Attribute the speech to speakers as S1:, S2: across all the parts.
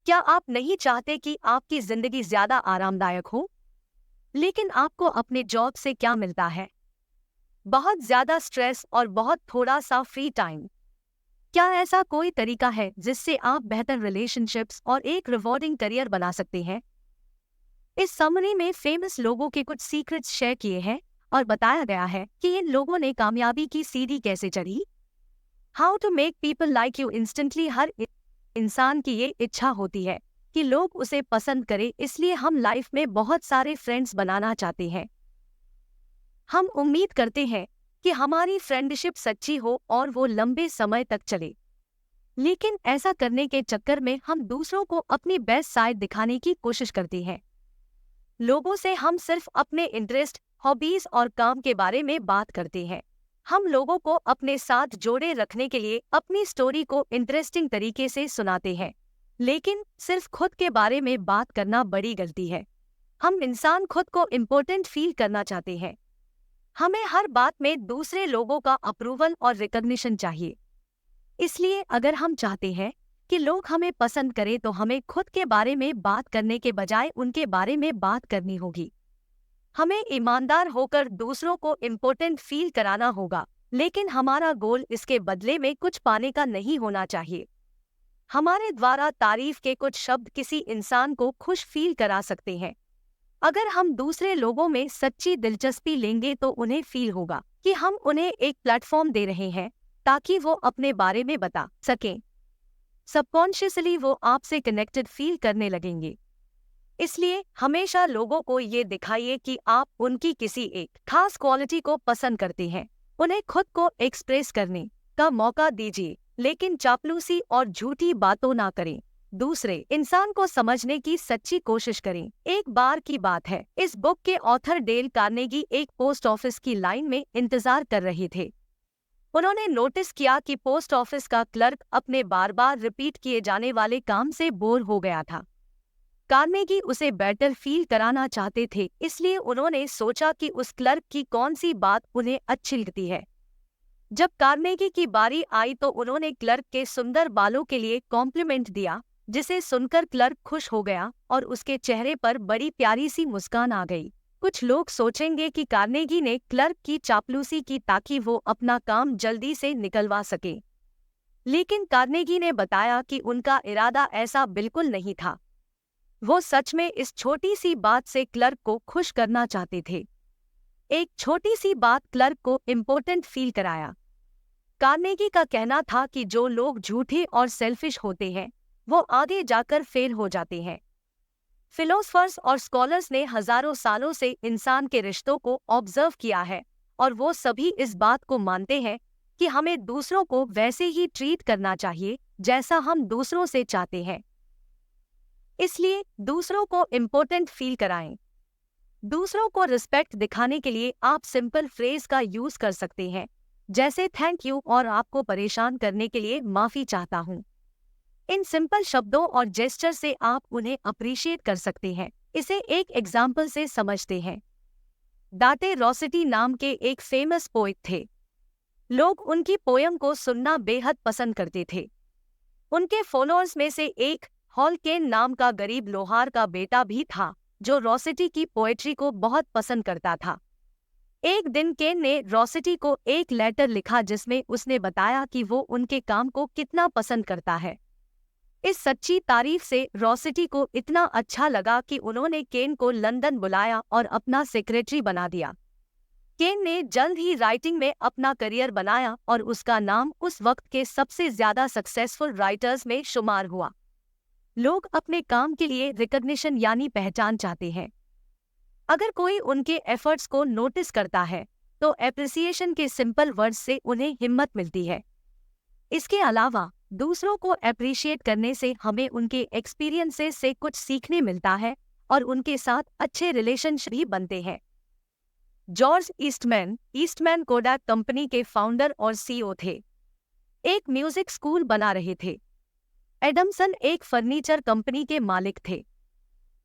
S1: क्या आप नहीं चाहते कि आपकी जिंदगी ज्यादा आरामदायक हो? लेकिन आपको अपने जॉब से क्या मिलता है? बहुत ज्यादा स्ट्रेस और बहुत थोड़ा सा फ्री टाइम। क्या ऐसा कोई तरीका है जिससे आप बेहतर रिलेशनशिप्स और एक रिवॉर्डिंग करियर बना सकते हैं? इस समरी में फेमस लोगों के कुछ सीक्रेट्स शेयर किए हैं और बताया गया है कि इन लोगों ने कामयाबी की सीढ़ी कैसे चढ़ी। How to make people like you instantly. हर इंसान की ये इच्छा होती है कि लोग उसे पसंद करें, इसलिए हम लाइफ में बहुत सारे फ्रेंड्स बनाना चाहते हैं। हम उम्मीद करते हैं कि हमारी फ्रेंडशिप सच्ची हो और वो लंबे समय तक चले। लेकिन ऐसा करने के चक्कर में हम दूसरों को अपनी बेस्ट साइड दिखाने की कोशिश करते हैं। लोगों से हम सिर्फ अपने इंटरेस्ट, हॉबीज और काम के बारे में बात करते हैं। हम लोगों को अपने साथ जोड़े रखने के लिए अपनी स्टोरी को इंटरेस्टिंग तरीके से सुनाते हैं, लेकिन सिर्फ खुद के बारे में बात करना बड़ी गलती है। हम इंसान खुद को इम्पोर्टेंट फील करना चाहते हैं। हमें हर बात में दूसरे लोगों का अप्रूवल और रिकॉग्निशन चाहिए। इसलिए अगर हम चाहते हैं कि लोग हमें पसंद करें तो हमें खुद के बारे में बात करने के बजाय उनके बारे में बात करनी होगी। हमें ईमानदार होकर दूसरों को इम्पोर्टेंट फील कराना होगा, लेकिन हमारा गोल इसके बदले में कुछ पाने का नहीं होना चाहिए। हमारे द्वारा तारीफ के कुछ शब्द किसी इंसान को खुश फील करा सकते हैं। अगर हम दूसरे लोगों में सच्ची दिलचस्पी लेंगे तो उन्हें फील होगा कि हम उन्हें एक प्लेटफॉर्म दे रहे हैं ताकि वो अपने बारे में बता सकें। सबकॉन्शियसली वो आपसे कनेक्टेड फील करने लगेंगे। इसलिए हमेशा लोगों को ये दिखाइए कि आप उनकी किसी एक खास क्वालिटी को पसंद करते हैं। उन्हें खुद को एक्सप्रेस करने का मौका दीजिए, लेकिन चापलूसी और झूठी बातों ना करें। दूसरे इंसान को समझने की सच्ची कोशिश करें। एक बार की बात है, इस बुक के ऑथर डेल कार्नेगी एक पोस्ट ऑफिस की लाइन में इंतजार कर रहे थे। उन्होंने नोटिस किया कि पोस्ट ऑफिस का क्लर्क अपने बार बार रिपीट किए जाने वाले काम से बोर हो गया था। कार्नेगी उसे बेटर फील कराना चाहते थे, इसलिए उन्होंने सोचा कि उस क्लर्क की कौन सी बात उन्हें अच्छी लगती है। जब कार्नेगी की बारी आई तो उन्होंने क्लर्क के सुंदर बालों के लिए कॉम्प्लीमेंट दिया, जिसे सुनकर क्लर्क खुश हो गया और उसके चेहरे पर बड़ी प्यारी सी मुस्कान आ गई। कुछ लोग सोचेंगे कि कार्नेगी ने क्लर्क की चापलूसी की ताकि वो अपना काम जल्दी से निकलवा सके, लेकिन कार्नेगी ने बताया कि उनका इरादा ऐसा बिल्कुल नहीं था। वो सच में इस छोटी सी बात से क्लर्क को खुश करना चाहते थे। एक छोटी सी बात क्लर्क को इम्पोर्टेंट फील कराया। कार्नेगी का कहना था कि जो लोग झूठे और सेल्फिश होते हैं वो आगे जाकर फेल हो जाते हैं। फिलोसफर्स और स्कॉलर्स ने हजारों सालों से इंसान के रिश्तों को ऑब्जर्व किया है और वो सभी इस बात को मानते हैं कि हमें दूसरों को वैसे ही ट्रीट करना चाहिए जैसा हम दूसरों से चाहते हैं। इसलिए दूसरों को इम्पोर्टेंट फील कराएं। दूसरों को रिस्पेक्ट दिखाने के लिए आप सिंपल फ्रेज का यूज कर सकते हैं, जैसे थैंक यू और आपको परेशान करने के लिए माफी चाहता हूँ। इन सिंपल शब्दों और जेस्चर से आप उन्हें अप्रिशिएट कर सकते हैं। इसे एक एग्जाम्पल से समझते हैं। डाटे रॉसिटी नाम के एक फेमस पोएट थे। लोग उनकी पोयम को सुनना बेहद पसंद करते थे। उनके फॉलोअर्स में से एक हॉल केन नाम का गरीब लोहार का बेटा भी था, जो रॉसिटी की पोएट्री को बहुत पसंद करता था। एक दिन केन ने रॉसिटी को एक लेटर लिखा जिसमें उसने बताया कि वो उनके काम को कितना पसंद करता है। इस सच्ची तारीफ से रॉसिटी को इतना अच्छा लगा कि उन्होंने केन को लंदन बुलाया और अपना सेक्रेटरी बना दिया। केन ने जल्द ही राइटिंग में अपना करियर बनाया और उसका नाम उस वक्त के सबसे ज्यादा सक्सेसफुल राइटर्स में शुमार हुआ। लोग अपने काम के लिए रिकॉग्निशन यानी पहचान चाहते हैं। अगर कोई उनके एफर्ट्स को नोटिस करता है तो एप्रिसिएशन के सिंपल वर्ड्स से उन्हें हिम्मत मिलती है। इसके अलावा दूसरों को एप्रिशिएट करने से हमें उनके एक्सपीरियंसेस से कुछ सीखने मिलता है और उनके साथ अच्छे रिलेशनशिप भी बनते हैं। जॉर्ज ईस्टमैन कोडैक कंपनी के फाउंडर और सीईओ थे। एक म्यूजिक स्कूल बना रहे थे। एडमसन एक फर्नीचर कंपनी के मालिक थे।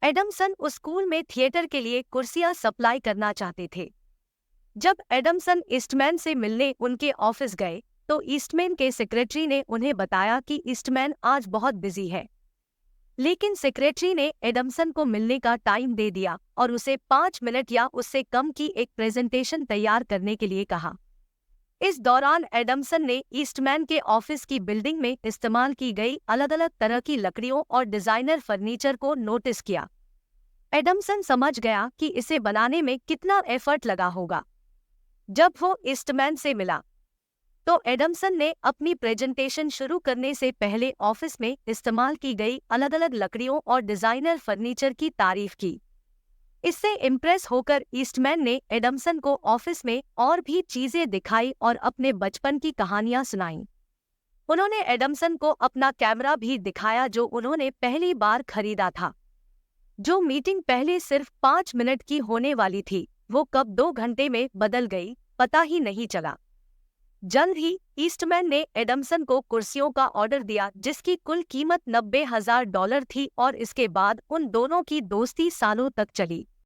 S1: एडमसन उस स्कूल में थिएटर के लिए कुर्सियां सप्लाई करना चाहते थे। जब एडमसन ईस्टमैन से मिलने उनके ऑफिस गए तो ईस्टमैन के सेक्रेटरी ने उन्हें बताया कि ईस्टमैन आज बहुत बिजी है। लेकिन सेक्रेटरी ने एडमसन को मिलने का टाइम दे दिया और उसे 5 मिनट या उससे कम की एक प्रेजेंटेशन तैयार करने के लिए कहा। इस दौरान एडमसन ने ईस्टमैन के ऑफिस की बिल्डिंग में इस्तेमाल की गई अलग-अलग तरह की लकड़ियों और डिजाइनर फर्नीचर को नोटिस किया। एडमसन समझ गया कि इसे बनाने में कितना एफर्ट लगा होगा। जब वो ईस्टमैन से मिला तो एडमसन ने अपनी प्रेजेंटेशन शुरू करने से पहले ऑफिस में इस्तेमाल की गई अलग-अलग लकड़ियों और डिजाइनर फर्नीचर की तारीफ की। इससे इम्प्रेस होकर ईस्टमैन ने एडमसन को ऑफिस में और भी चीजें दिखाई और अपने बचपन की कहानियां सुनाईं। उन्होंने एडमसन को अपना कैमरा भी दिखाया जो उन्होंने पहली बार खरीदा था। जो मीटिंग पहले सिर्फ 5 मिनट की होने वाली थी, वो कब 2 घंटे में बदल गई, पता ही नहीं चला। जल्द ही ईस्टमैन ने एडमसन को कुर्सियों का ऑर्डर दिया जिसकी कुल कीमत $90,000 थी और इसके बाद उन दोनों की दोस्ती सालों तक चली।